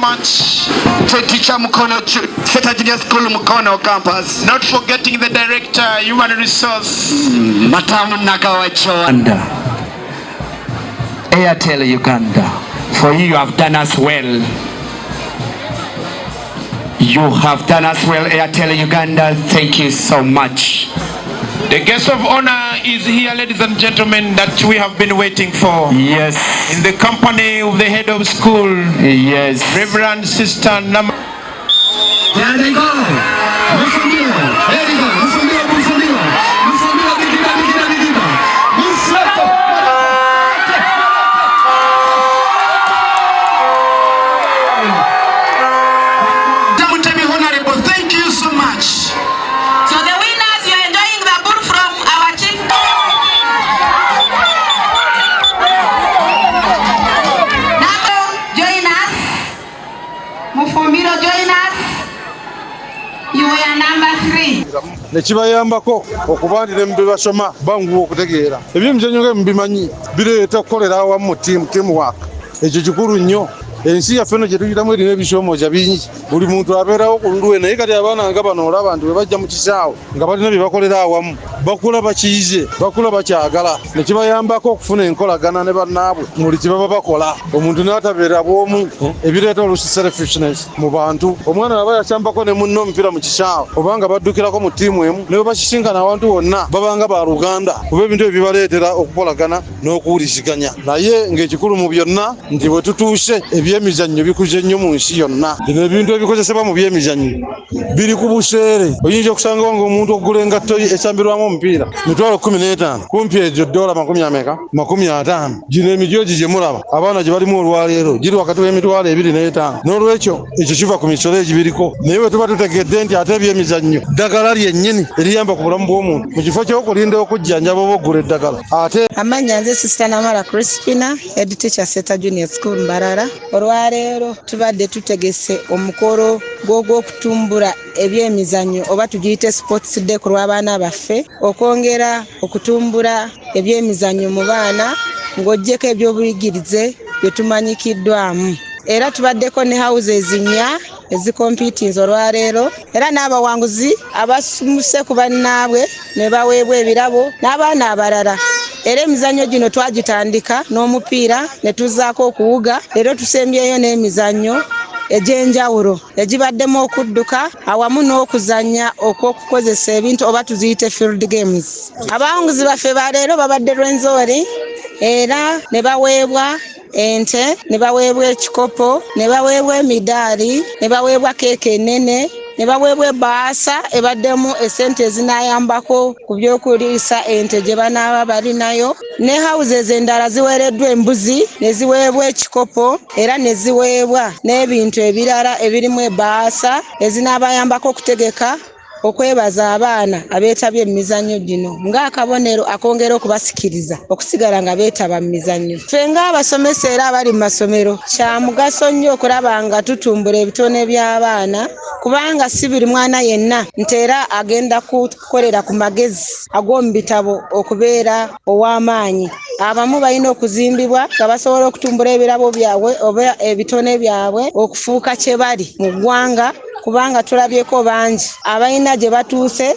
much. Teacher Mukono, Seta Junior School Mukono campus. Not forgetting the director, human resource. Matamu Nagawacho. Airtel Uganda. For you have done us well. You have done us well, Airtel Uganda. Thank you so much. The guest of honor is here, ladies and gentlemen, that we have been waiting for. Yes. In the company of the head of school. Yes. Reverend Sister Nam. There they go. There they go. Thank you so much. So the winners, you're enjoying the bull from our chief. Now join us. Mufumbiro, join us. You are number 3. Nekibayambako okubandira mu basoma bangu okutegeera ebyemizannyo ng'emubimanyi bireeta okukolera awamu team work. Ekyo kikulu nnyo. Ensi yaffe no gye tuyitamu erina ebisoomooza bingi. Buli muntu abeerawo ku lulwe naye kati abaana nga bano olaba nti bwe bajja mu kisaawe nga balina bye bakolera awamu bakula bakiyize bakula bakyagala ne kibayambako okufuna enkolagana ne bannaabwe mu buli kye baba bakola. Omuntu n'atabeera bw'omu ebireeta oluusi selfishness mu bantu. Omwana aba yakyambako ne munno omupiira mu kisaawe obanga baddukirako mu ttiimu emu ne bwe bakisinkana awantu wonna babanga ba Luganda kuba ebintu ebyo bibaleetera okukolagana n'okuwuliziganya. Naye ng'ekikulu mu byonna nti bwe tutuuse ebyemizannyo bikuze nnyo mu nsi yonna. Bino ebintu ebikozesebwa mu byemizannyo biri ku buseere. Oyinza okusanga ng'omuntu okugula engatto esambirwamu omupiira mitwalo 15 kumpi egyo $50 50. Gino emijoogi gye mulaba abaana gye balimu olwaleero giri wakati w'emitwalo 25. N'olwekyo ekyo kiva ku misolo egibiriko. Naye bwe tuba tutegedde nti ate ebyemizannyo ddagala lyennyini eriyamba ku bulamu bw'omuntu mu kifo ky'okulinda okujjanjaba oba oggula eddagala. Ate amanya nze Sister Namara Crispina, head teacher Seta Junior School Mbarara. Olwaleero tubadde tutegese omukolo gw'okutumbula ebyemizannyo oba tugiyite sports day ku lw'abaana baffe okwongera okutumbula ebyemizannyo mu baana ng'oggyeko ebyobuyigirize bye tumanyikiddwamu. Era tubaddeko ne houses nnya ezikompitinze olwaleero era n'abawanguzi abasumuse ku bannaabwe ne baweebwa ebirabo n'abaana abalala. Era emizannyo gino twagitandika n'omupiira ne tuzzaako okuwuga. Leero tusembyeyo n'emizannyo egy'enjawulo egibaddemu okudduka awamu n'okuzannya okw'okukozesa ebintu oba tuziyite field games. Abawanguzi baffe baleero babadde Rwenzori era ne baweebwa ente, ne baweebwa ekikopo, ne baweebwa emidaali, ne baweebwa keeke enene, ne baweebwa ebbaasa ebaddemu esente ezinayambako ku byokuliisa ente gye banaaba balinayo. Ne houses endala ziweereddwa embuzi, ne ziweebwa ekikopo era ne ziweebwa n'ebintu ebirala ebirimu ebbaasa ezinaabayambako okutegeka okwebaza abaana abeetabye mu mizannyo gino ng'akabonero akongera okubasikiriza okusigala nga beetaba mu mizannyo. Ffe ng'abasomesa era abali mu masomero kya mugaso nnyo okulaba nga tutumbula ebitone by'abaana kubanga si buli mwana yenna nti era agenda kukolera ku magezi ag'omu bitabo okubeera ow'amaanyi. Abamu balina okuzimbibwa nga basobola okutumbula ebirabo byabwe oba ebitone byabwe okufuuka kye bali mu ggwanga kubanga tulabyeko bangi abalina gye batuuse.